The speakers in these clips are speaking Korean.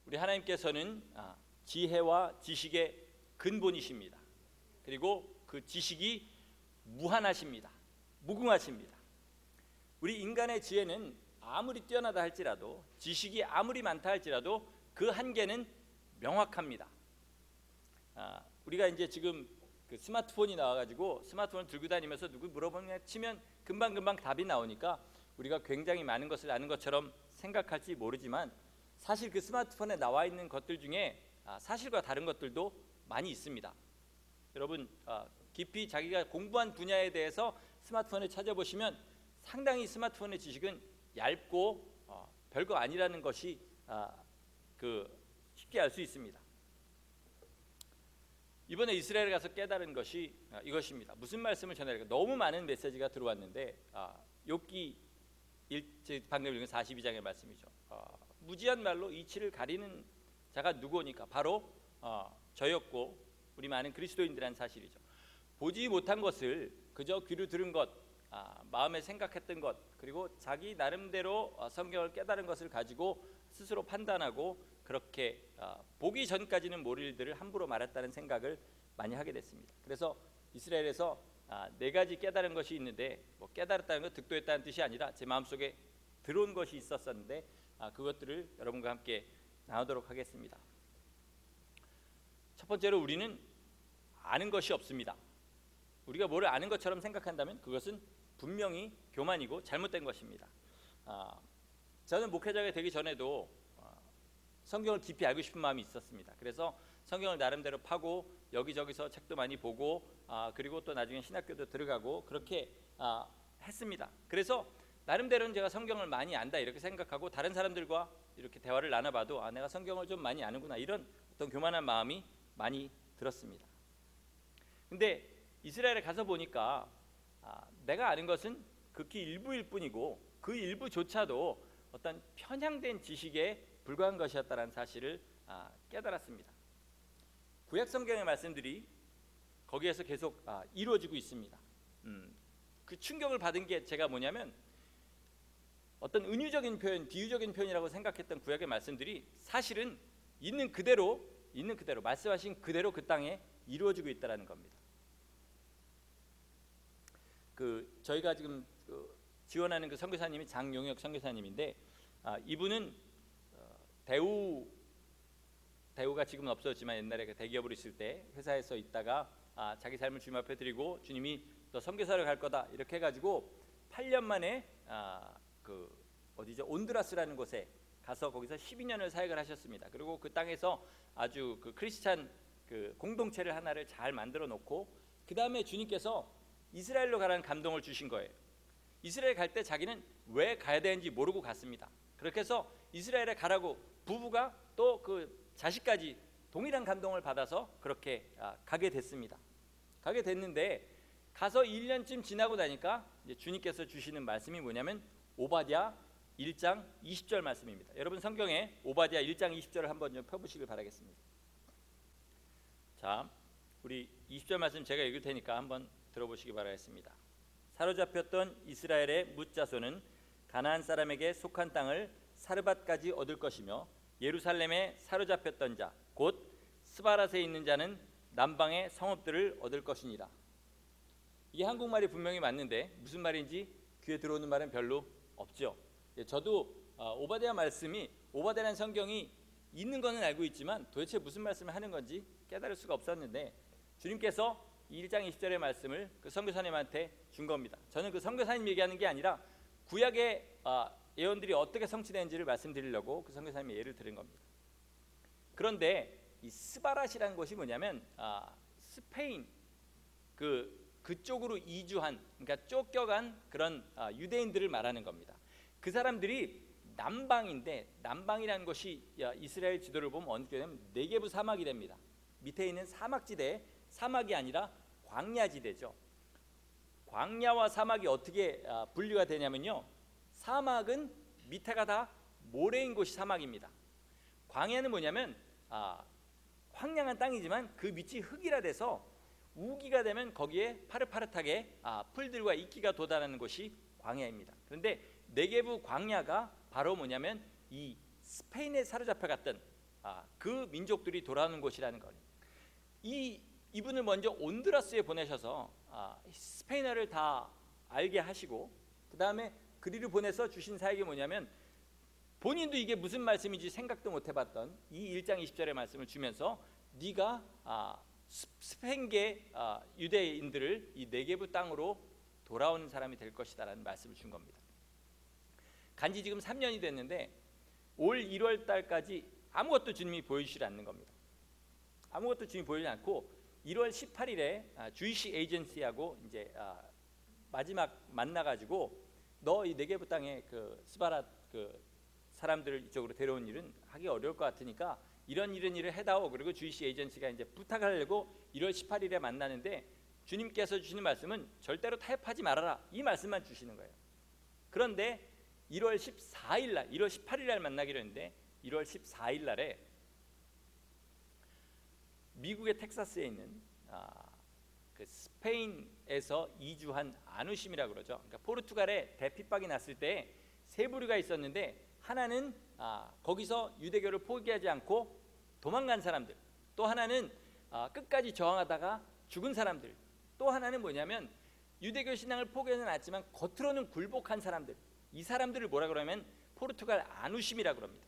우리 하나님께서는 지혜와 지식의 근본이십니다. 그리고 그 지식이 무한하십니다. 무궁하십니다. 우리 인간의 지혜는 아무리 뛰어나다 할지라도, 지식이 아무리 많다 할지라도 그 한계는 명확합니다. 우리가 이제 지금 그 스마트폰이 나와가지고 스마트폰을 들고 다니면서 누구 물어보면 치면 금방금방 답이 나오니까 우리가 굉장히 많은 것을 아는 것처럼 생각할지 모르지만, 사실 그 스마트폰에 나와 있는 것들 중에 사실과 다른 것들도 많이 있습니다. 여러분, 깊이 자기가 공부한 분야에 대해서 스마트폰을 찾아보시면 상당히 스마트폰의 지식은 얇고 별거 아니라는 것이 쉽게 알 수 있습니다. 이번에 이스라엘에 가서 깨달은 것이 이것입니다. 무슨 말씀을 전할까? 너무 많은 메시지가 들어왔는데, 욥기 방금 읽은 42장의 말씀이죠. 무지한 말로 이치를 가리는 자가 누구니까 바로 저였고 우리 많은 그리스도인들이란 사실이죠. 보지 못한 것을 그저 귀로 들은 것, 마음에 생각했던 것, 그리고 자기 나름대로 성경을 깨달은 것을 가지고 스스로 판단하고 그렇게 보기 전까지는 모를 일들을 함부로 말했다는 생각을 많이 하게 됐습니다. 그래서 이스라엘에서 네 가지 깨달은 것이 있는데, 뭐 깨달았다는 것, 득도했다는 뜻이 아니라 제 마음속에 들어온 것이 있었었는데 그것들을 여러분과 함께 나누도록 하겠습니다. 첫 번째로, 우리는 아는 것이 없습니다. 우리가 뭐를 아는 것처럼 생각한다면 그것은 분명히 교만이고 잘못된 것입니다. 저는 목회자가 되기 전에도 성경을 깊이 알고 싶은 마음이 있었습니다. 그래서 성경을 나름대로 파고 여기저기서 책도 많이 보고 그리고 또 나중에 신학교도 들어가고 그렇게 했습니다. 그래서 나름대로는 제가 성경을 많이 안다 이렇게 생각하고 다른 사람들과 이렇게 대화를 나눠봐도 내가 성경을 좀 많이 아는구나, 이런 어떤 교만한 마음이 많이 들었습니다. 근데 이스라엘에 가서 보니까 내가 아는 것은 극히 일부일 뿐이고 그 일부조차도 어떤 편향된 지식에 불과한 것이었다는 사실을 깨달았습니다. 구약 성경의 말씀들이 거기에서 계속 이루어지고 있습니다. 그 충격을 받은 게 제가 뭐냐면, 어떤 은유적인 표현, 비유적인 표현이라고 생각했던 구약의 말씀들이 사실은 있는 그대로 말씀하신 그대로 그 땅에 이루어지고 있다는 겁니다. 저희가 지금 지원하는 그 선교사님이 장용혁 선교사님인데, 이분은 대우가 지금은 없어졌지만 옛날에 그 대기업으로 있을 때 회사에서 있다가 자기 삶을 주님 앞에 드리고 주님이 너 선교사를 갈 거다 이렇게 해가지고 8년 만에 온두라스라는 곳에 가서 거기서 12년을 사역을 하셨습니다. 그리고 그 땅에서 아주 크리스찬 공동체를 하나를 잘 만들어 놓고, 그 다음에 주님께서 이스라엘로 가라는 감동을 주신 거예요. 이스라엘 갈 때 자기는 왜 가야 되는지 모르고 갔습니다. 그렇게 해서 이스라엘에 가라고 부부가 또 그 자식까지 동일한 감동을 받아서 그렇게 가게 됐습니다. 가게 됐는데 가서 1년쯤 지나고 나니까 이제 주님께서 주시는 말씀이 뭐냐면 오바댜 1장 20절 말씀입니다. 여러분 성경에 오바댜 1장 20절을 한번 좀 펴보시길 바라겠습니다. 자, 우리 20절 말씀 제가 읽을 테니까 한번 들어보시기 바라겠습니다. 사로잡혔던 이스라엘의 뭇자손은 가나안 사람에게 속한 땅을 사르밧까지 얻을 것이며, 예루살렘에 사로잡혔던 자 곧 스바랏에 있는 자는 남방의 성읍들을 얻을 것이니라. 이게 한국말이 분명히 맞는데 무슨 말인지 귀에 들어오는 말은 별로 없죠. 저도 오바댜 말씀이, 오바댜라는 성경이 있는 거는 알고 있지만 도대체 무슨 말씀을 하는 건지 깨달을 수가 없었는데, 주님께서 1장 20절의 말씀을 그 선교사님한테 준 겁니다. 저는 그 선교사님 얘기하는 게 아니라 구약의 예언들이 어떻게 성취되는지를 말씀드리려고 그 선교사님의 예를 들은 겁니다. 그런데 이 스바랏이라는 곳이 뭐냐면 스페인 그쪽으로 이주한, 그러니까 쫓겨간 그런 유대인들을 말하는 겁니다. 그 사람들이 남방인데, 남방이라는 것이 이스라엘 지도를 보면 어느 때냐면 네게브 사막이 됩니다. 밑에 있는 사막지대, 사막이 아니라 광야지대죠. 광야와 사막이 어떻게 분류가 되냐면요, 사막은 밑에가 다 모래인 곳이 사막입니다. 광야는 뭐냐면 황량한 땅이지만 그 밑이 흙이라 돼서 우기가 되면 거기에 파릇파릇하게 풀들과 이끼가 돋아나는 곳이 광야입니다. 그런데 네게브 광야가 바로 뭐냐면 이 스페인에 사로잡혀갔던 그 민족들이 돌아오는 곳이라는 거예요. 이분을 먼저 온두라스에 보내셔서 스페인어를 다 알게 하시고 그 다음에 그리를 보내서 주신 사역이 뭐냐면 본인도 이게 무슨 말씀인지 생각도 못 해봤던 이 1장 20절의 말씀을 주면서 네가 스페인계 유대인들을 이 네게부 땅으로 돌아오는 사람이 될 것이다 라는 말씀을 준 겁니다. 간지 지금 3년이 됐는데 올 1월 달까지 아무것도 주님이 보여주시지 않는 겁니다. 아무것도 주님이 보여주지 않고 1월 18일에 주이시 에이전시하고 이제 마지막 만나가지고 너 이 네게부 땅에 그 스바라 그 사람들을 이쪽으로 데려온 일은 하기 어려울 것 같으니까 이런 일을 해다오. 그리고 주이시 에이전시가 이제 부탁을 하려고 1월 18일에 만나는데 주님께서 주시는 말씀은 절대로 타협하지 말아라 이 말씀만 주시는 거예요. 그런데 1월 14일 날, 1월 18일 날 만나기로 했는데 1월 14일 날에 미국의 텍사스에 있는 그 스페인에서 이주한 아누심이라고 그러죠. 그러니까 포르투갈에 대핍박이 났을 때 세 부류가 있었는데 하나는 거기서 유대교를 포기하지 않고 도망간 사람들, 또 하나는 끝까지 저항하다가 죽은 사람들, 또 하나는 뭐냐면 유대교 신앙을 포기하지는 않았지만 겉으로는 굴복한 사람들. 이 사람들을 뭐라 그러면 포르투갈 아누심이라 그럽니다.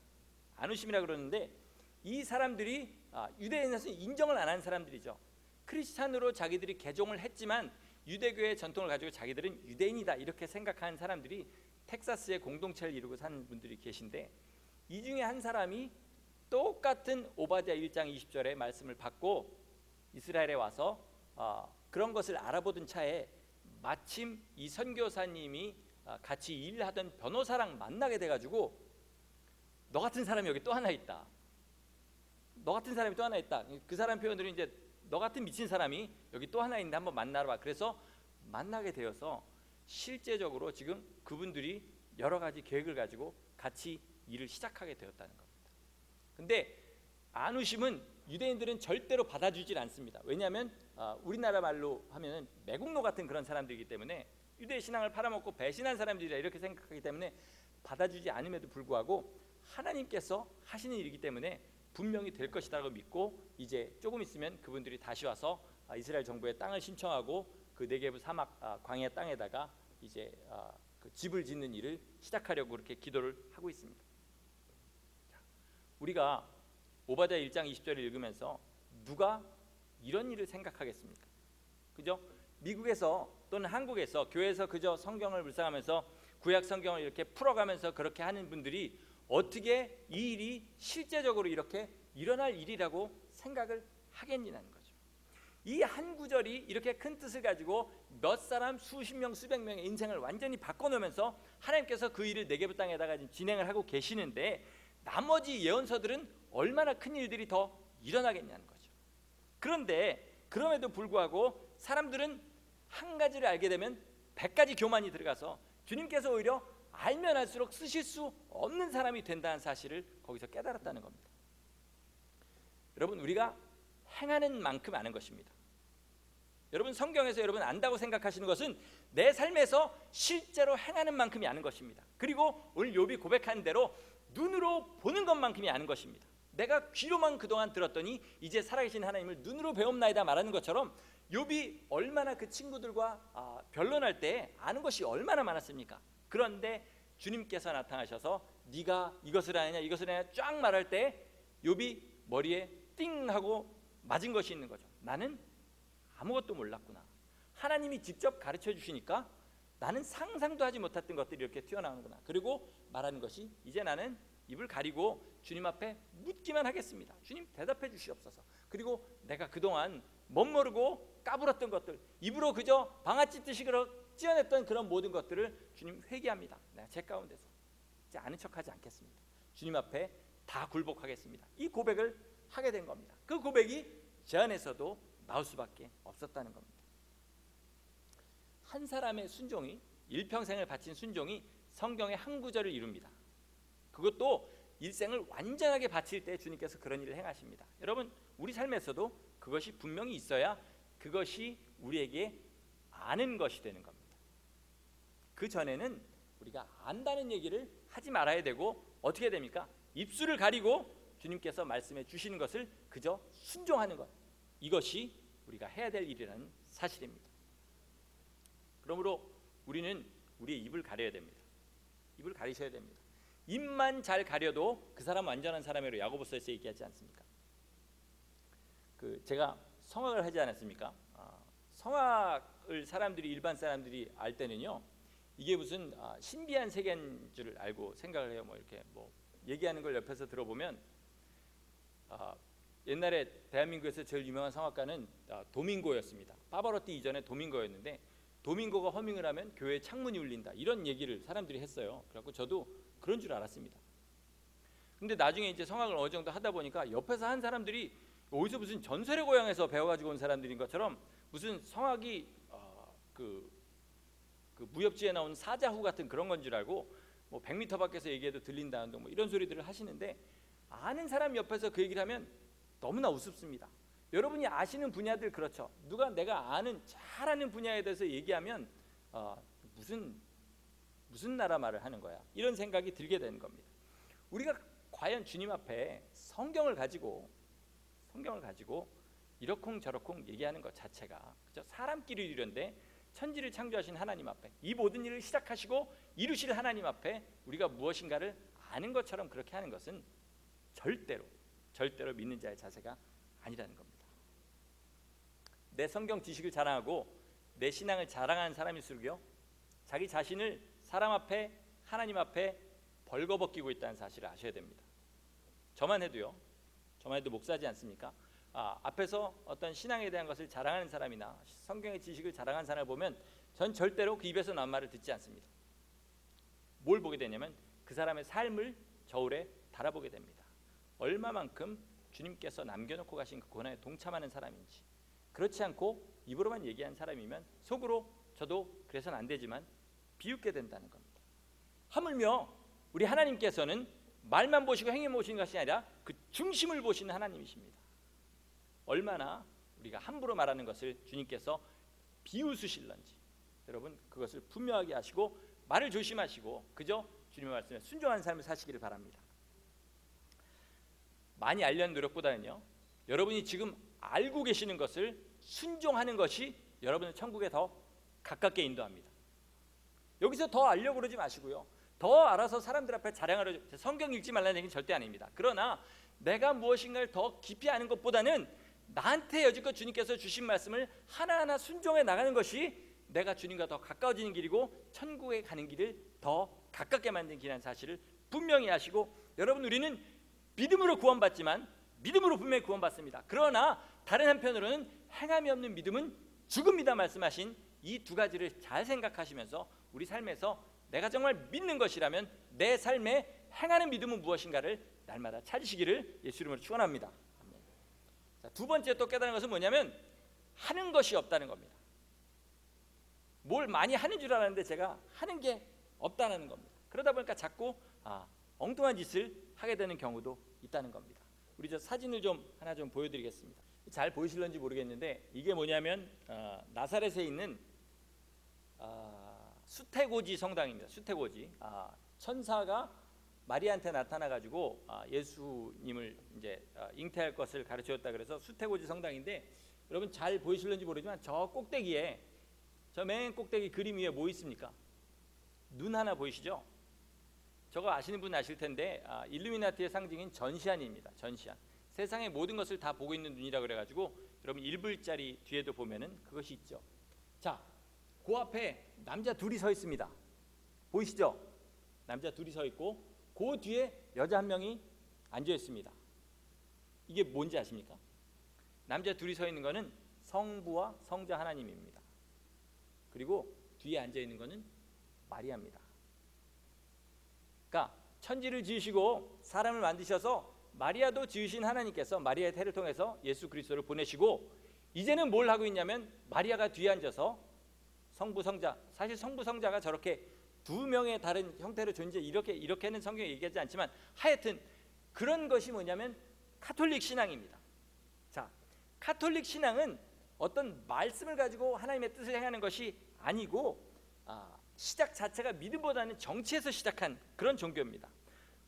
아누심이라 그러는데 이 사람들이 유대인에서 인정을 안 한 사람들이죠. 크리스찬으로 자기들이 개종을 했지만 유대교의 전통을 가지고 자기들은 유대인이다 이렇게 생각하는 사람들이 텍사스에 공동체를 이루고 사는 분들이 계신데 이 중에 한 사람이 똑같은 오바댜 1장 20절의 말씀을 받고 이스라엘에 와서 그런 것을 알아보던 차에 마침 이 선교사님이 같이 일하던 변호사랑 만나게 돼가지고 너 같은 사람이 여기 또 하나 있다. 너 같은 사람이 또 하나 있다. 그 사람 표현들은 이제 너 같은 미친 사람이 여기 또 하나 있는데 한번 만나러 와. 그래서 만나게 되어서 실제적으로 지금 그분들이 여러 가지 계획을 가지고 같이 일을 시작하게 되었다는 겁니다. 근데 안우심은 유대인들은 절대로 받아주질 않습니다. 왜냐하면 우리나라 말로 하면 매국노 같은 그런 사람들이기 때문에 유대 신앙을 팔아먹고 배신한 사람들이라 이렇게 생각하기 때문에 받아주지 않음에도 불구하고 하나님께서 하시는 일이기 때문에 분명히 될 것이라고 믿고 이제 조금 있으면 그분들이 다시 와서 이스라엘 정부에 땅을 신청하고 그 네게브 사막 광야 땅에다가 이제 그 집을 짓는 일을 시작하려고 그렇게 기도를 하고 있습니다. 우리가 오바댜 1장 20절을 읽으면서 누가 이런 일을 생각하겠습니까? 그죠? 미국에서 또는 한국에서 교회에서 그저 성경을 묵상하면서 구약 성경을 이렇게 풀어가면서 그렇게 하는 분들이 어떻게 이 일이 실제적으로 이렇게 일어날 일이라고 생각을 하겠냐는 거죠. 이 한 구절이 이렇게 큰 뜻을 가지고 몇 사람 수십 명 수백 명의 인생을 완전히 바꿔놓으면서 하나님께서 그 일을 네게부 땅에다가 진행을 하고 계시는데 나머지 예언서들은 얼마나 큰 일들이 더 일어나겠냐는 거죠. 그런데 그럼에도 불구하고 사람들은 한 가지를 알게 되면 100가지 교만이 들어가서 주님께서 오히려 알면 알수록 쓰실 수 없는 사람이 된다는 사실을 거기서 깨달았다는 겁니다. 여러분, 우리가 행하는 만큼 아는 것입니다. 여러분, 성경에서 여러분 안다고 생각하시는 것은 내 삶에서 실제로 행하는 만큼이 아는 것입니다. 그리고 오늘 욥이 고백한 대로 눈으로 보는 것만큼이 아는 것입니다. 내가 귀로만 그동안 들었더니 이제 살아계신 하나님을 눈으로 배움나이다 말하는 것처럼 욥이 얼마나 그 친구들과 변론할 때 아는 것이 얼마나 많았습니까? 그런데 주님께서 나타나셔서 네가 이것을 아느냐 이것을 아느냐 쫙 말할 때 욥이 머리에 띵 하고 맞은 것이 있는 거죠. 나는 아무것도 몰랐구나. 하나님이 직접 가르쳐 주시니까 나는 상상도 하지 못했던 것들이 이렇게 튀어나오는구나. 그리고 말하는 것이 이제 나는 입을 가리고 주님 앞에 묻기만 하겠습니다. 주님 대답해 주시옵소서. 그리고 내가 그동안 멋모르고 까불었던 것들, 입으로 그저 방아찌 듯이 찌어냈던 그런 모든 것들을 주님 회개합니다. 내가 제 가운데서 이제 아는 척하지 않겠습니다. 주님 앞에 다 굴복하겠습니다. 이 고백을 하게 된 겁니다. 그 고백이 제 안에서도 나올 수밖에 없었다는 겁니다. 한 사람의 순종이, 일평생을 바친 순종이 성경의 한 구절을 이룹니다. 그것도 일생을 완전하게 바칠 때 주님께서 그런 일을 행하십니다. 여러분, 우리 삶에서도 그것이 분명히 있어야 그것이 우리에게 아는 것이 되는 겁니다. 그 전에는 우리가 안다는 얘기를 하지 말아야 되고 어떻게 됩니까? 입술을 가리고 주님께서 말씀해 주시는 것을 그저 순종하는 것, 이것이 우리가 해야 될 일이라는 사실입니다. 그러므로 우리는 우리의 입을 가려야 됩니다. 입을 가리셔야 됩니다. 입만 잘 가려도 그 사람 완전한 사람이라고 야고보서에서 얘기하지 않습니까? 제가 성악을 하지 않았습니까? 성악을 일반 사람들이 알 때는요, 이게 무슨 신비한 세계인 줄 알고 생각을 해요. 이렇게 얘기하는 걸 옆에서 들어보면 옛날에 대한민국에서 제일 유명한 성악가는 도밍고였습니다. 파바로티 이전에 도밍고였는데, 도밍고가 허밍을 하면 교회 창문이 울린다, 이런 얘기를 사람들이 했어요. 그래갖고 저도 그런 줄 알았습니다. 근데 나중에 이제 성악을 어느 정도 하다 보니까 옆에서 한 사람들이 어디서 무슨 전설의 고향에서 배워가지고 온 사람들인 것처럼 무슨 성악이 그 무협지에 나온 사자후 같은 그런 건 줄 알고 100m 밖에서 얘기해도 들린다는 등 이런 소리들을 하시는데, 아는 사람 옆에서 그 얘기를 하면 너무나 우습습니다. 여러분이 아시는 분야들 그렇죠. 누가 내가 잘 아는 분야에 대해서 얘기하면 무슨 나라 말을 하는 거야, 이런 생각이 들게 되는 겁니다. 우리가 과연 주님 앞에 성경을 가지고 이러쿵저러쿵 얘기하는 것 자체가 그저 사람끼리 이런데, 천지를 창조하신 하나님 앞에, 이 모든 일을 시작하시고 이루실 하나님 앞에 우리가 무엇인가를 아는 것처럼 그렇게 하는 것은 절대로 믿는 자의 자세가 아니라는 겁니다. 내 성경 지식을 자랑하고 내 신앙을 자랑하는 사람일수록요, 자기 자신을 사람 앞에, 하나님 앞에 벌거벗기고 있다는 사실을 아셔야 됩니다. 저만 해도 목사지 않습니까? 앞에서 어떤 신앙에 대한 것을 자랑하는 사람이나 성경의 지식을 자랑하는 사람을 보면 전 절대로 그 입에서 나온 말을 듣지 않습니다. 뭘 보게 되냐면 그 사람의 삶을 저울에 달아보게 됩니다. 얼마만큼 주님께서 남겨놓고 가신 그 고난에 동참하는 사람인지. 그렇지 않고 입으로만 얘기한 사람이면 속으로 저도 그래서는 안 되지만 비웃게 된다는 겁니다. 하물며 우리 하나님께서는 말만 보시고 행위 보시는 것이 아니라 그 중심을 보시는 하나님이십니다. 얼마나 우리가 함부로 말하는 것을 주님께서 비웃으실런지 여러분 그것을 분명하게 하시고 말을 조심하시고 그저 주님의 말씀에 순종하는 삶을 사시기를 바랍니다. 많이 알려는 노력보다는요, 여러분이 지금 알고 계시는 것을 순종하는 것이 여러분을 천국에 더 가깝게 인도합니다. 여기서 더 알려고 그러지 마시고요, 더 알아서 사람들 앞에 자랑하려, 성경 읽지 말라는 얘기는 절대 아닙니다. 그러나 내가 무엇인가를 더 깊이 아는 것보다는 나한테 여지껏 주님께서 주신 말씀을 하나하나 순종해 나가는 것이 내가 주님과 더 가까워지는 길이고 천국에 가는 길을 더 가깝게 만드는 길이라는 사실을 분명히 아시고, 여러분 우리는 믿음으로 구원받지만 믿음으로 분명히 구원받습니다. 그러나 다른 한편으로는 행함이 없는 믿음은 죽음이다 말씀하신 이 두 가지를 잘 생각하시면서 우리 삶에서 내가 정말 믿는 것이라면 내 삶에 행하는 믿음은 무엇인가를 날마다 찾으시기를 예수 이름으로 축원합니다. 자, 두 번째 또 깨달은 것은 뭐냐면 하는 것이 없다는 겁니다. 뭘 많이 하는 줄 알았는데 제가 하는 게 없다는 겁니다. 그러다 보니까 자꾸 엉뚱한 짓을 하게 되는 경우도 있다는 겁니다. 우리 저 사진을 하나 보여드리겠습니다. 잘 보이실런지 모르겠는데 이게 뭐냐면 나사렛에 있는 수태고지 성당입니다. 수태고지. 천사가 마리아한테 나타나 가지고 예수님을 이제 잉태할 것을 가르쳤다 그래서 수태고지 성당인데, 여러분 잘 보이실런지 모르지만 저 꼭대기에, 저 맨 꼭대기 그림 위에 뭐 있습니까? 눈 하나 보이시죠? 저거 아시는 분 아실 텐데 일루미나티의 상징인 전시안입니다. 전시안. 세상의 모든 것을 다 보고 있는 눈이라 그래가지고 여러분 1불짜리 뒤에도 보면은 그것이 있죠. 자, 그 앞에 남자 둘이 서 있습니다. 보이시죠? 남자 둘이 서 있고 그 뒤에 여자 한 명이 앉아 있습니다. 이게 뭔지 아십니까? 남자 둘이 서 있는 거는 성부와 성자 하나님입니다. 그리고 뒤에 앉아 있는 거는 마리아입니다. 그러니까 천지를 지으시고 사람을 만드셔서 마리아도 지으신 하나님께서 마리아의 태를 통해서 예수 그리스도를 보내시고, 이제는 뭘 하고 있냐면 마리아가 뒤에 앉아서 성부 성자, 사실 성부 성자가 저렇게 두 명의 다른 형태로 존재, 이렇게는 성경에 얘기하지 않지만 하여튼 그런 것이 뭐냐면 카톨릭 신앙입니다. 자, 카톨릭 신앙은 어떤 말씀을 가지고 하나님의 뜻을 행하는 것이 아니고 시작 자체가 믿음보다는 정치에서 시작한 그런 종교입니다.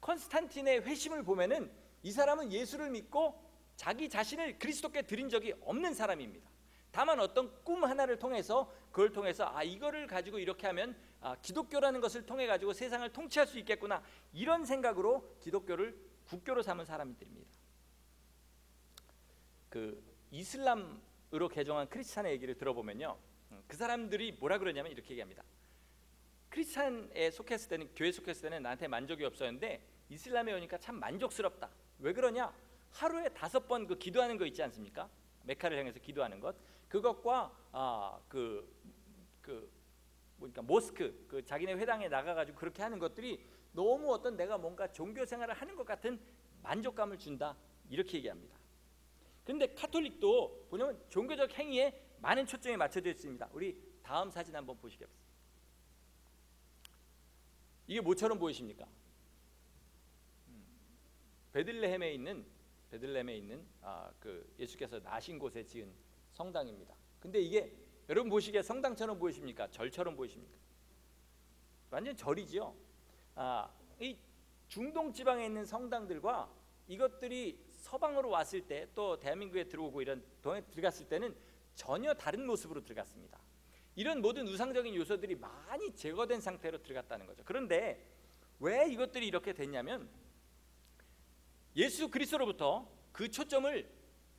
콘스탄틴의 회심을 보면은 이 사람은 예수를 믿고 자기 자신을 그리스도께 드린 적이 없는 사람입니다. 다만 어떤 꿈 하나를 통해서 그걸 통해서 이거를 가지고 이렇게 하면 기독교라는 것을 통해 가지고 세상을 통치할 수 있겠구나, 이런 생각으로 기독교를 국교로 삼은 사람들입니다. 그 이슬람으로 개종한 크리스찬의 얘기를 들어보면요, 그 사람들이 뭐라 그러냐면 이렇게 얘기합니다. 크리스찬에 속했을 때는, 교회 속했을 때는 나한테 만족이 없었는데 이슬람에 오니까 참 만족스럽다. 왜 그러냐? 하루에 5번 그 기도하는 거 있지 않습니까? 메카를 향해서 기도하는 것, 그것과 그러니까 모스크, 그 자기네 회당에 나가가지고 그렇게 하는 것들이 너무 어떤 내가 뭔가 종교 생활을 하는 것 같은 만족감을 준다, 이렇게 얘기합니다. 그런데 카톨릭도 보면 종교적 행위에 많은 초점이 맞춰져 있습니다. 우리 다음 사진 한번 보시겠습니다. 이게 뭐처럼 보이십니까? 베들레헴에 있는 그 예수께서 나신 곳에 지은 성당입니다. 근데 이게 여러분 보시기에 성당처럼 보이십니까? 절처럼 보이십니까? 완전 절이지요. 이 중동 지방에 있는 성당들과 이것들이 서방으로 왔을 때, 또 대한민국에 들어오고 이런 동에 들어갔을 때는 전혀 다른 모습으로 들어갔습니다. 이런 모든 우상적인 요소들이 많이 제거된 상태로 들어갔다는 거죠. 그런데 왜 이것들이 이렇게 됐냐면 예수 그리스도로부터 그 초점을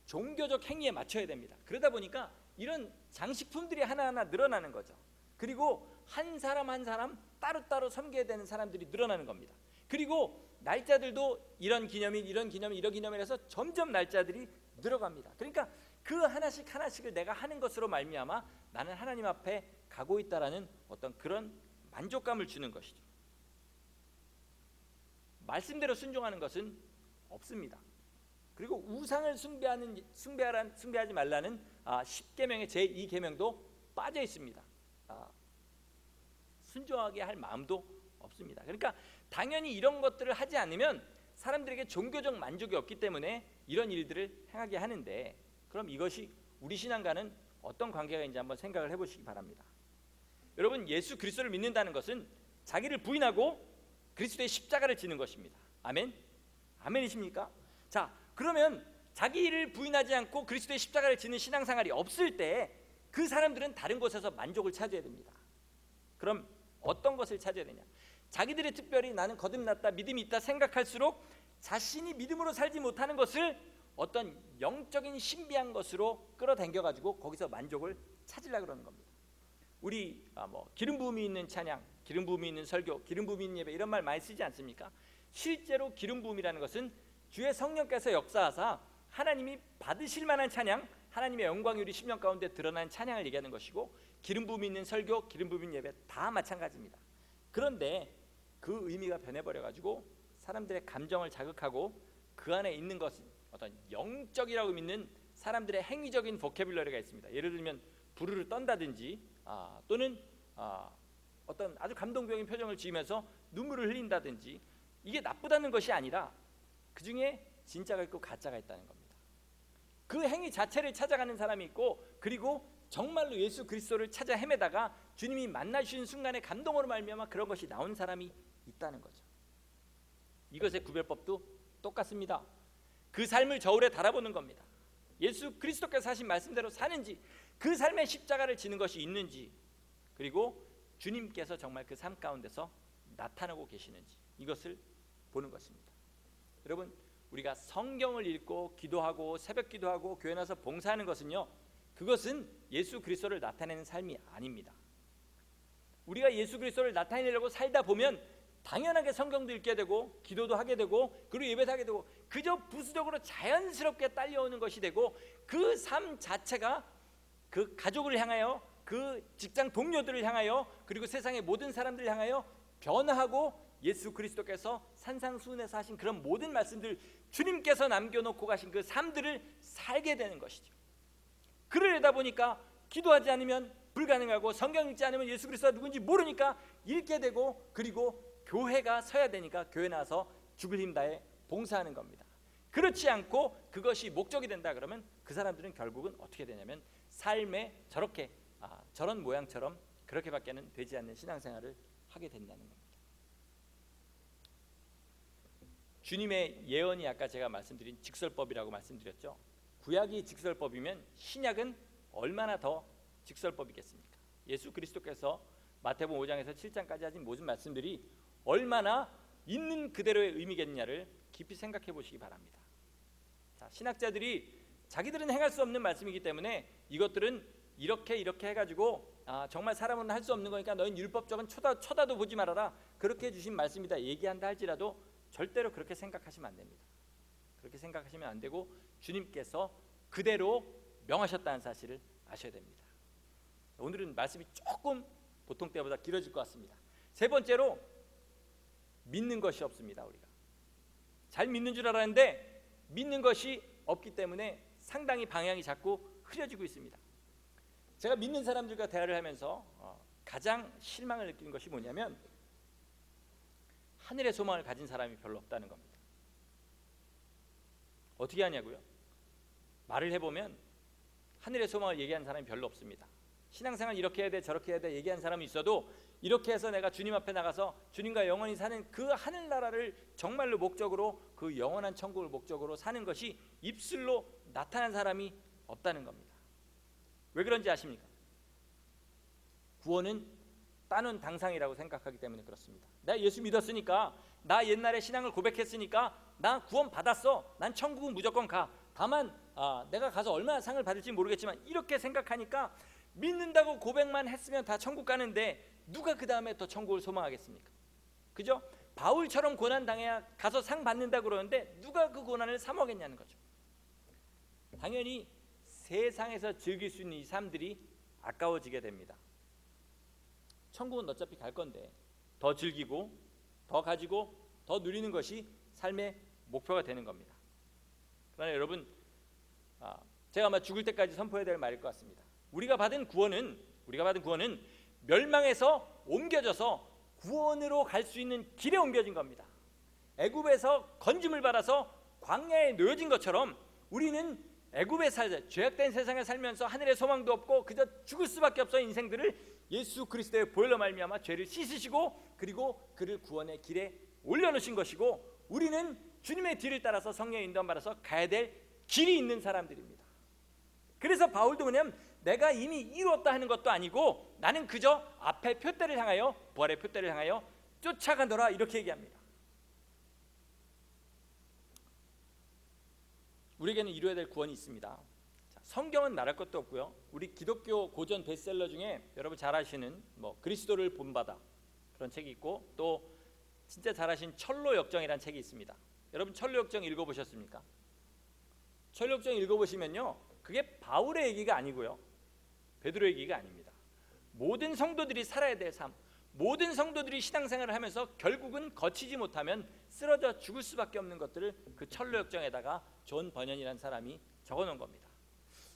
종교적 행위에 맞춰야 됩니다. 그러다 보니까 이런 장식품들이 하나하나 늘어나는 거죠. 그리고 한 사람 한 사람 따로따로 섬겨야 되는 사람들이 늘어나는 겁니다. 그리고 날짜들도 이런 기념일, 이런 기념일, 이런 기념일에서 점점 날짜들이 늘어갑니다. 그러니까 그 하나씩 하나씩을 내가 하는 것으로 말미암아 나는 하나님 앞에 가고 있다라는 어떤 그런 만족감을 주는 것이죠. 말씀대로 순종하는 것은 없습니다. 그리고 우상을 숭배하지 말라는 10계명의 제2계명도 빠져 있습니다. 순종하게 할 마음도 없습니다. 그러니까 당연히 이런 것들을 하지 않으면 사람들에게 종교적 만족이 없기 때문에 이런 일들을 행하게 하는데, 그럼 이것이 우리 신앙과는 어떤 관계가 있는지 한번 생각을 해보시기 바랍니다. 여러분, 예수 그리스도를 믿는다는 것은 자기를 부인하고 그리스도의 십자가를 지는 것입니다. 아멘? 아멘이십니까? 자, 그러면 자기를 부인하지 않고 그리스도의 십자가를 지는 신앙생활이 없을 때 그 사람들은 다른 곳에서 만족을 찾아야 됩니다. 그럼 어떤 것을 찾아야 되냐? 자기들이 특별히 나는 거듭났다, 믿음이 있다 생각할수록 자신이 믿음으로 살지 못하는 것을 어떤 영적인 신비한 것으로 끌어당겨가지고 거기서 만족을 찾으려고 그러는 겁니다. 우리 기름 부음이 있는 찬양, 기름 부음이 있는 설교, 기름 부음이 있는 예배, 이런 말 많이 쓰지 않습니까? 실제로 기름 부음이라는 것은 주의 성령께서 역사하사 하나님이 받으실 만한 찬양, 하나님의 영광이 우리 심령 가운데 드러난 찬양을 얘기하는 것이고, 기름 부음이 있는 설교, 기름 부음이 있는 예배 다 마찬가지입니다. 그런데 그 의미가 변해버려가지고 사람들의 감정을 자극하고 그 안에 있는 것은 어떤 영적이라고 믿는 사람들의 행위적인 보캐뷸러리가 있습니다. 예를 들면 부르르 떤다든지 또는 어떤 아주 감동적인 표정을 지으면서 눈물을 흘린다든지, 이게 나쁘다는 것이 아니라 그 중에 진짜가 있고 가짜가 있다는 겁니다. 그 행위 자체를 찾아가는 사람이 있고, 그리고 정말로 예수 그리스도를 찾아 헤매다가 주님이 만나주신 순간의 감동으로 말미암아 그런 것이 나온 사람이 있다는 거죠. 이것의 구별법도 똑같습니다. 그 삶을 저울에 달아보는 겁니다. 예수 그리스도께서 하신 말씀대로 사는지, 그 삶의 십자가를 지는 것이 있는지, 그리고 주님께서 정말 그 삶 가운데서 나타나고 계시는지, 이것을 보는 것입니다. 여러분, 우리가 성경을 읽고 기도하고 새벽 기도하고 교회 나서 봉사하는 것은요, 그것은 예수 그리스도를 나타내는 삶이 아닙니다. 우리가 예수 그리스도를 나타내려고 살다 보면 당연하게 성경도 읽게 되고 기도도 하게 되고 그리고 예배도 하게 되고 그저 부수적으로 자연스럽게 딸려오는 것이 되고, 그 삶 자체가 그 가족을 향하여, 그 직장 동료들을 향하여, 그리고 세상의 모든 사람들을 향하여 변화하고 예수 그리스도께서 산상수훈에서 하신 그런 모든 말씀들, 주님께서 남겨놓고 가신 그 삶들을 살게 되는 것이죠. 그러려다 보니까 기도하지 않으면 불가능하고 성경 읽지 않으면 예수 그리스도가 누군지 모르니까 읽게 되고, 그리고 교회가 서야 되니까 교회 나와서 죽을 힘 다해 봉사하는 겁니다. 그렇지 않고 그것이 목적이 된다 그러면 그 사람들은 결국은 어떻게 되냐면 삶에 저런 모양처럼 그렇게밖에는 되지 않는 신앙생활을 하게 된다는 겁니다. 주님의 예언이 아까 제가 말씀드린 직설법이라고 말씀드렸죠. 구약이 직설법이면 신약은 얼마나 더 직설법이겠습니까? 예수 그리스도께서 마태복음 5장에서 7장까지 하신 모든 말씀들이 얼마나 있는 그대로의 의미겠느냐를 깊이 생각해 보시기 바랍니다. 자, 신학자들이 자기들은 행할 수 없는 말씀이기 때문에 이것들은 이렇게 해가지고 정말 사람은 할 수 없는 거니까 너희는 율법적은 쳐다도 보지 말아라, 그렇게 주신 말씀이다 얘기한다 할지라도 절대로 그렇게 생각하시면 안 됩니다. 그렇게 생각하시면 안 되고 주님께서 그대로 명하셨다는 사실을 아셔야 됩니다. 오늘은 말씀이 조금 보통 때보다 길어질 것 같습니다. 세 번째로, 믿는 것이 없습니다. 우리가 잘 믿는 줄 알았는데 믿는 것이 없기 때문에 상당히 방향이 자꾸 흐려지고 있습니다. 제가 믿는 사람들과 대화를 하면서 가장 실망을 느끼는 것이 뭐냐면 하늘의 소망을 가진 사람이 별로 없다는 겁니다. 어떻게 하냐고요? 말을 해보면 하늘의 소망을 얘기하는 사람이 별로 없습니다. 신앙생활 이렇게 해야 돼 저렇게 해야 돼 얘기하는 사람이 있어도 이렇게 해서 내가 주님 앞에 나가서 주님과 영원히 사는 그 하늘나라를 정말로 목적으로, 그 영원한 천국을 목적으로 사는 것이 입술로 나타난 사람이 없다는 겁니다. 왜 그런지 아십니까? 구원은 따놓은 당상이라고 생각하기 때문에 그렇습니다. 나 예수 믿었으니까, 나 옛날에 신앙을 고백했으니까 나 구원 받았어, 난 천국은 무조건 가. 다만 내가 가서 얼마나 상을 받을지 모르겠지만 이렇게 생각하니까 믿는다고 고백만 했으면 다 천국 가는데 누가 그 다음에 더 천국을 소망하겠습니까? 그죠? 바울처럼 고난 당해야 가서 상 받는다 그러는데 누가 그 고난을 사 먹겠냐는 거죠. 당연히 세상에서 즐길 수 있는 이 삶들이 아까워지게 됩니다. 천국은 어차피 갈 건데 더 즐기고 더 가지고 더 누리는 것이 삶의 목표가 되는 겁니다. 그러나 여러분, 제가 아마 죽을 때까지 선포해야 될 말일 것 같습니다. 우리가 받은 구원은 멸망에서 옮겨져서 구원으로 갈 수 있는 길에 옮겨진 겁니다. 애굽에서 건짐을 받아서 광야에 놓여진 것처럼 우리는 애굽에 살자, 죄악된 세상에 살면서 하늘의 소망도 없고 그저 죽을 수밖에 없어 인생들을 예수 그리스도의 보혈로 말미암아 죄를 씻으시고 그리고 그를 구원의 길에 올려놓으신 것이고, 우리는 주님의 뒤를 따라서 성령의 인도함 받아서 가야 될 길이 있는 사람들입니다. 그래서 바울도 뭐냐면 내가 이미 이루었다 하는 것도 아니고 나는 그저 앞에 표대를 향하여, 부활의 표대를 향하여 쫓아가노라, 이렇게 얘기합니다. 우리에게는 이루어야 될 구원이 있습니다. 자, 성경은 말할 것도 없고요. 우리 기독교 고전 베스트셀러 중에 여러분 잘 아시는 그리스도를 본받아 그런 책이 있고, 또 진짜 잘 아신 철로역정이라는 책이 있습니다. 여러분 철로역정 읽어보셨습니까? 철로역정 읽어보시면요, 그게 바울의 얘기가 아니고요, 베드로의 얘기가 아닙니다. 모든 성도들이 살아야 될 삶, 모든 성도들이 신앙생활을 하면서 결국은 거치지 못하면 쓰러져 죽을 수밖에 없는 것들을 그 철로역정에다가 존 버년이라는 사람이 적어놓은 겁니다.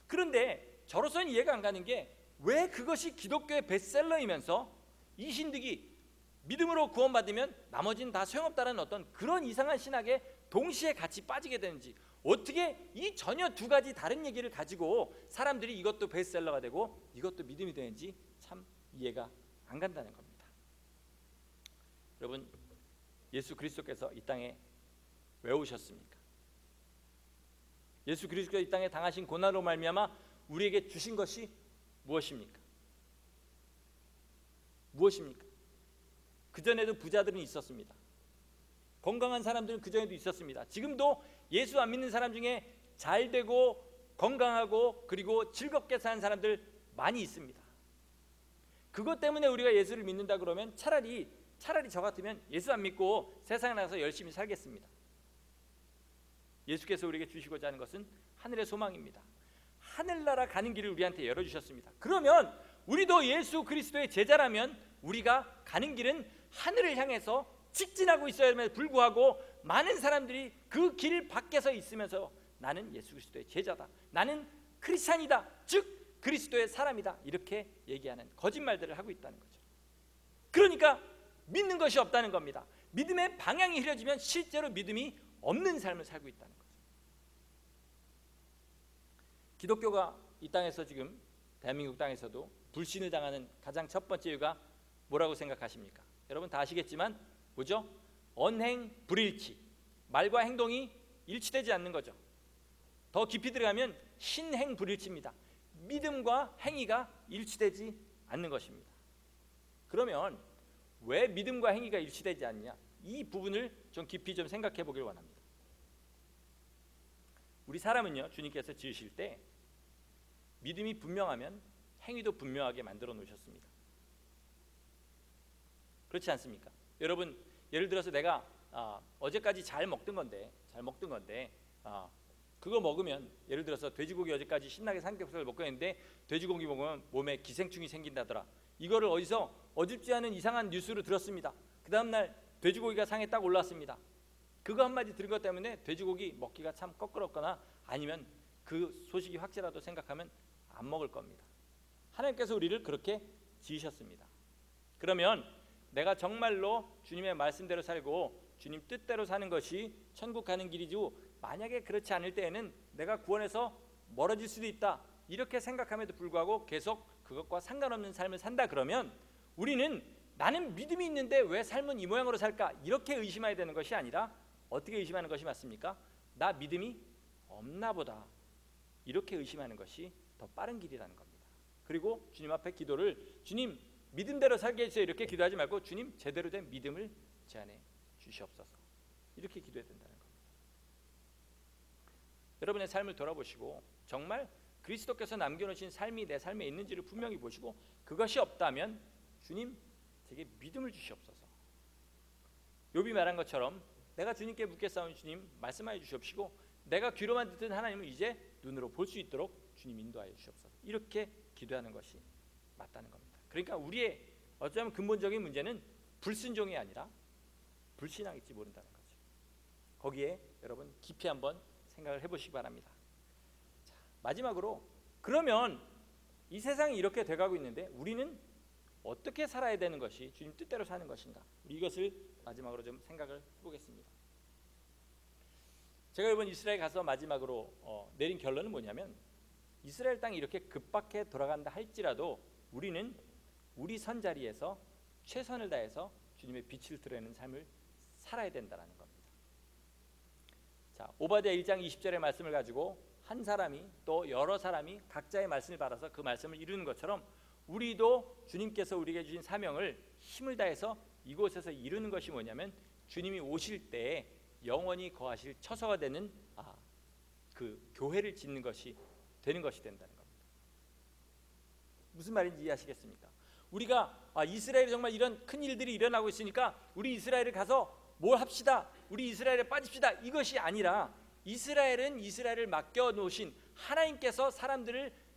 그런데 저로서는 이해가 안 가는 게 왜 그것이 기독교의 베스트셀러이면서 이 신득이 믿음으로 구원받으면 나머지는 다 소용없다는 어떤 그런 이상한 신학에 동시에 같이 빠지게 되는지, 어떻게 이 전혀 두 가지 다른 얘기를 가지고 사람들이 이것도 베스트셀러가 되고 이것도 믿음이 되는지 참 이해가 안 간다는 겁니다. 여러분, 예수 그리스도께서 이 땅에 왜 오셨습니까? 예수 그리스도께서 이 땅에 당하신 고난으로 말미암아 우리에게 주신 것이 무엇입니까? 무엇입니까? 그전에도 부자들은 있었습니다. 건강한 사람들은 그전에도 있었습니다. 지금도 예수 안 믿는 사람 중에 잘 되고 건강하고 그리고 즐겁게 사는 사람들 많이 있습니다. 그것 때문에 우리가 예수를 믿는다 그러면 차라리 저 같으면 예수 안 믿고 세상에 나가서 열심히 살겠습니다. 예수께서 우리에게 주시고자 하는 것은 하늘의 소망입니다. 하늘나라 가는 길을 우리한테 열어주셨습니다. 그러면 우리도 예수 그리스도의 제자라면 우리가 가는 길은 하늘을 향해서 직진하고 있어야 함에도 불구하고 많은 사람들이 그 길 밖에서 있으면서 나는 예수 그리스도의 제자다, 나는 크리스찬이다, 즉 그리스도의 사람이다, 이렇게 얘기하는 거짓말들을 하고 있다는 거죠. 그러니까 믿는 것이 없다는 겁니다. 믿음의 방향이 흐려지면 실제로 믿음이 없는 삶을 살고 있다는 거죠. 기독교가 이 땅에서 지금 대한민국 땅에서도 불신을 당하는 가장 첫 번째 이유가 뭐라고 생각하십니까? 여러분 다 아시겠지만 뭐죠? 언행 불일치, 말과 행동이 일치되지 않는 거죠. 더 깊이 들어가면 신행불일치입니다. 믿음과 행위가 일치되지 않는 것입니다. 그러면 왜 믿음과 행위가 일치되지 않냐? 이 부분을 좀 깊이 좀 생각해 보길 원합니다. 우리 사람은요, 주님께서 지으실 때 믿음이 분명하면 행위도 분명하게 만들어 놓으셨습니다. 그렇지 않습니까? 여러분, 예를 들어서 내가 어제까지 잘 먹던 건데 그거 먹으면, 예를 들어서 돼지고기 어제까지 신나게 삼겹살을 먹고 했는데 돼지고기 먹으면 몸에 기생충이 생긴다더라. 이거를 어디서 어줍지 않은 이상한 뉴스로 들었습니다. 그 다음날 돼지고기가 상에 딱 올랐습니다. 그거 한마디 들은 것 때문에 돼지고기 먹기가 참 꺼끄럽거나 아니면 그 소식이 확실하다고 생각하면 안 먹을 겁니다. 하나님께서 우리를 그렇게 지으셨습니다. 그러면 내가 정말로 주님의 말씀대로 살고 주님 뜻대로 사는 것이 천국 가는 길이죠, 만약에 그렇지 않을 때에는 내가 구원에서 멀어질 수도 있다, 이렇게 생각함에도 불구하고 계속 그것과 상관없는 삶을 산다, 그러면 우리는 나는 믿음이 있는데 왜 삶은 이 모양으로 살까, 이렇게 의심해야 되는 것이 아니라 어떻게 의심하는 것이 맞습니까? 나 믿음이 없나 보다, 이렇게 의심하는 것이 더 빠른 길이라는 겁니다. 그리고 주님 앞에 기도를, 주님 믿음대로 살게 해주세요, 이렇게 기도하지 말고 주님 제대로 된 믿음을 제 안에 주시옵소서, 이렇게 기도해야 된다는 겁니다. 여러분의 삶을 돌아보시고 정말 그리스도께서 남겨놓으신 삶이 내 삶에 있는지를 분명히 보시고, 그것이 없다면 주님 제게 믿음을 주시옵소서. 욥이 말한 것처럼 내가 주님께 묻겠사오니 주님 말씀하여 주시옵시고 내가 귀로만 듣던 하나님을 이제 눈으로 볼 수 있도록 주님 인도하여 주시옵소서, 이렇게 기도하는 것이 맞다는 겁니다. 그러니까 우리의 어쩌면 근본적인 문제는 불순종이 아니라 불신앙일지 모른다는 거죠. 거기에 여러분 깊이 한번 생각을 해보시기 바랍니다. 자, 마지막으로, 그러면 이 세상이 이렇게 돼가고 있는데 우리는 어떻게 살아야 되는 것이 주님 뜻대로 사는 것인가, 우리 이것을 마지막으로 좀 생각을 해보겠습니다. 제가 이번 이스라엘 가서 마지막으로 내린 결론은 뭐냐면, 이스라엘 땅이 이렇게 급박해 돌아간다 할지라도 우리는 우리 선자리에서 최선을 다해서 주님의 빛을 드러내는 삶을 살아야 된다는 겁니다. 자, 오바댜 1장 20절의 말씀을 가지고 한 사람이 또 여러 사람이 각자의 말씀을 받아서 그 말씀을 이루는 것처럼 우리도 주님께서 우리에게 주신 사명을 힘을 다해서 이곳에서 이루는 것이 뭐냐면, 주님이 오실 때 영원히 거하실 처소가 되는 그 교회를 짓는 것이 되는 것이 된다는 겁니다. 무슨 말인지 이해하시겠습니까? 우리가 이스라엘에 정말 이런 큰 일들이 일어나고 있으니까 우리 이스라엘에 가서 뭘 합시다, 우리 이스라엘에 빠집시다, 이것이 아니라 이스라엘은 이스라엘을 맡겨놓으신 하나님께서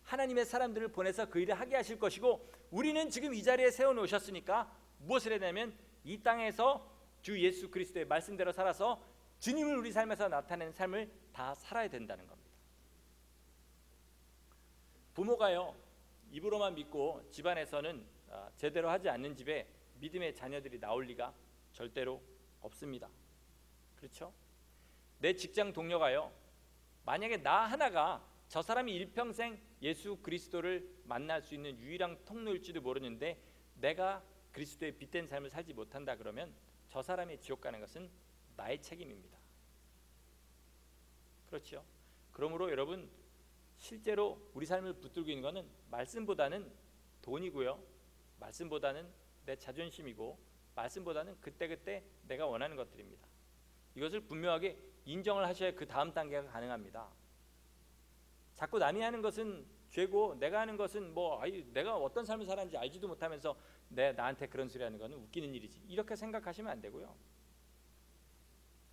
하나님의 사람들을 보내서 그 일을 하게 하실 것이고, 우리는 지금 이 자리에 세워놓으셨으니까 무엇을 해야 되냐면 이 땅에서 주 예수 그리스도의 말씀대로 살아서 주님을 우리 삶에서 나타내는 삶을 다 살아야 된다는 겁니다. 부모가요, 입으로만 믿고 집안에서는 제대로 하지 않는 집에 믿음의 자녀들이 나올 리가 절대로 없습니다. 그렇죠? 내 직장 동료가요, 만약에 나 하나가 저 사람이 일평생 예수 그리스도를 만날 수 있는 유일한 통로일지도 모르는데 내가 그리스도의 빛된 삶을 살지 못한다 그러면 저 사람이 지옥 가는 것은 나의 책임입니다. 그렇죠? 그러므로 여러분, 실제로 우리 삶을 붙들고 있는 것은 말씀보다는 돈이고요, 말씀보다는 내 자존심이고, 말씀보다는 그때그때 내가 원하는 것들입니다. 이것을 분명하게 인정을 하셔야 그 다음 단계가 가능합니다. 자꾸 남이 하는 것은 죄고 내가 하는 것은 내가 어떤 삶을 살았는지 알지도 못하면서 나한테 그런 소리 하는 것은 웃기는 일이지, 이렇게 생각하시면 안 되고요.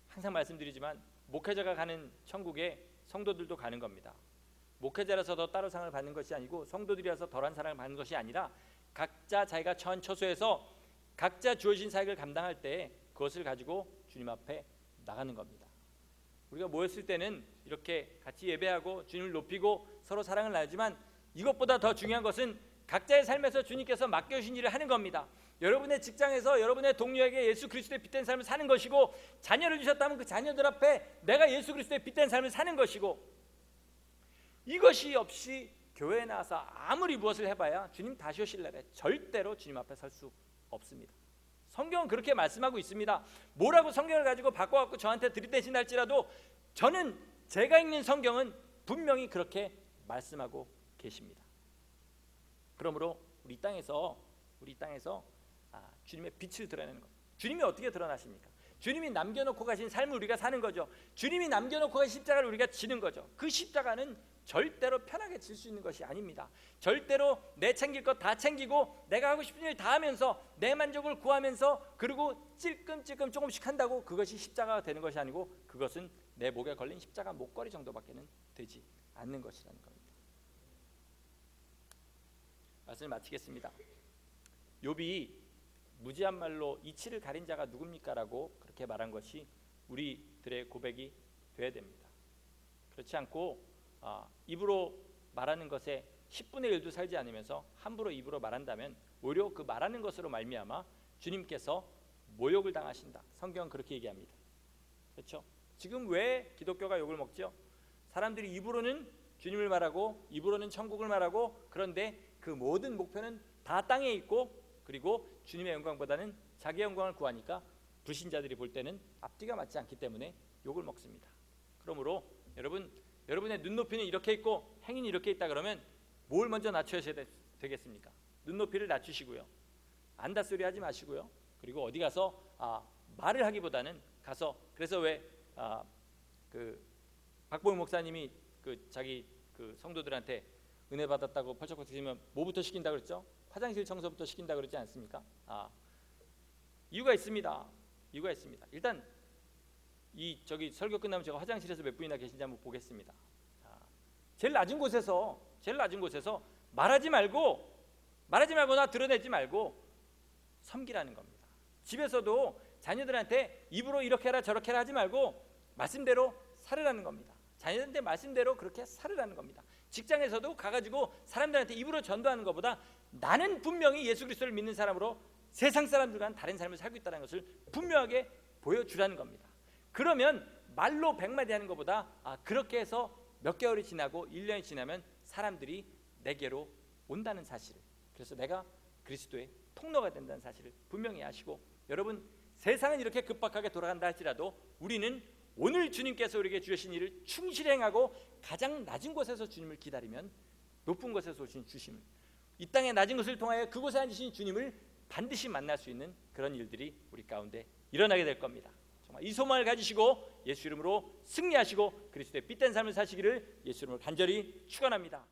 항상 말씀드리지만 목회자가 가는 천국에 성도들도 가는 겁니다. 목회자라서 더 따로 상을 받는 것이 아니고 성도들이라서 덜한 사랑을 받는 것이 아니라 각자 자기가 처한 처소에서 각자 주어진 사역을 감당할 때 그것을 가지고 주님 앞에 나가는 겁니다. 우리가 모였을 때는 이렇게 같이 예배하고 주님을 높이고 서로 사랑을 나누지만 이것보다 더 중요한 것은 각자의 삶에서 주님께서 맡겨주신 일을 하는 겁니다. 여러분의 직장에서 여러분의 동료에게 예수 그리스도의 빛된 삶을 사는 것이고, 자녀를 주셨다면 그 자녀들 앞에 내가 예수 그리스도의 빛된 삶을 사는 것이고, 이것이 없이 교회에 나와서 아무리 무엇을 해봐야 주님 다시 오실 날에 절대로 주님 앞에 설 수 없습니다. 성경은 그렇게 말씀하고 있습니다. 뭐라고 성경을 가지고 바꿔갖고 저한테 들이대신다 할지라도 저는 제가 읽는 성경은 분명히 그렇게 말씀하고 계십니다. 그러므로 우리 땅에서 주님의 빛을 드러내는 것. 주님이 어떻게 드러나십니까? 주님이 남겨놓고 가신 삶을 우리가 사는 거죠. 주님이 남겨놓고 가신 십자가를 우리가 지는 거죠. 그 십자가는 절대로 편하게 질 수 있는 것이 아닙니다. 절대로 내 챙길 것 다 챙기고 내가 하고 싶은 일 다 하면서 내 만족을 구하면서 그리고 찔끔찔끔 조금씩 한다고 그것이 십자가가 되는 것이 아니고 그것은 내 목에 걸린 십자가 목걸이 정도밖에는 되지 않는 것이라는 겁니다. 말씀을 마치겠습니다. 욥이 무지한 말로 이치를 가린 자가 누굽니까? 라고 그렇게 말한 것이 우리들의 고백이 되어야 됩니다. 그렇지 않고 입으로 말하는 것에 10분의 1도 살지 않으면서 함부로 입으로 말한다면 오히려 그 말하는 것으로 말미암아 주님께서 모욕을 당하신다. 성경은 그렇게 얘기합니다. 그렇죠? 지금 왜 기독교가 욕을 먹죠? 사람들이 입으로는 주님을 말하고 입으로는 천국을 말하고 그런데 그 모든 목표는 다 땅에 있고 그리고 주님의 영광보다는 자기 영광을 구하니까 불신자들이 볼 때는 앞뒤가 맞지 않기 때문에 욕을 먹습니다. 그러므로 여러분의 눈높이는 이렇게 있고 행위는 이렇게 있다 그러면 뭘 먼저 낮추셔야 되겠습니까? 눈높이를 낮추시고요. 안다소리 하지 마시고요. 그리고 어디 가서 말을 하기보다는 가서 그래서 왜 박보영 목사님이 자기 성도들한테 은혜 받았다고 펄쩍펄쩍 드리면 뭐부터 시킨다 그랬죠? 화장실 청소부터 시킨다 그러지 않습니까? 이유가 있습니다. 일단 저기 설교 끝나면 제가 화장실에서 몇 분이나 계신지 한번 보겠습니다. 제일 낮은 곳에서 말하지 말거나 드러내지 말고 섬기라는 겁니다. 집에서도 자녀들한테 입으로 이렇게 해라 저렇게 해라 하지 말고 말씀대로 살으라는 겁니다. 자녀들한테 말씀대로 그렇게 살으라는 겁니다. 직장에서도 가가지고 사람들한테 입으로 전도하는 것보다 나는 분명히 예수 그리스도를 믿는 사람으로 세상 사람들과는 다른 삶을 살고 있다는 것을 분명하게 보여주라는 겁니다. 그러면 말로 100마디 하는 것보다 그렇게 해서 몇 개월이 지나고 1년이 지나면 사람들이 내게로 온다는 사실을, 그래서 내가 그리스도의 통로가 된다는 사실을 분명히 아시고, 여러분 세상은 이렇게 급박하게 돌아간다 할지라도 우리는 오늘 주님께서 우리에게 주신 일을 충실히 행하고 가장 낮은 곳에서 주님을 기다리면 높은 곳에서 오신 주심을, 이 땅의 낮은 것을 통하여 그곳에 앉으신 주님을 반드시 만날 수 있는 그런 일들이 우리 가운데 일어나게 될 겁니다. 정말 이 소망을 가지시고 예수 이름으로 승리하시고 그리스도의 빛된 삶을 사시기를 예수 이름으로 간절히 축원합니다.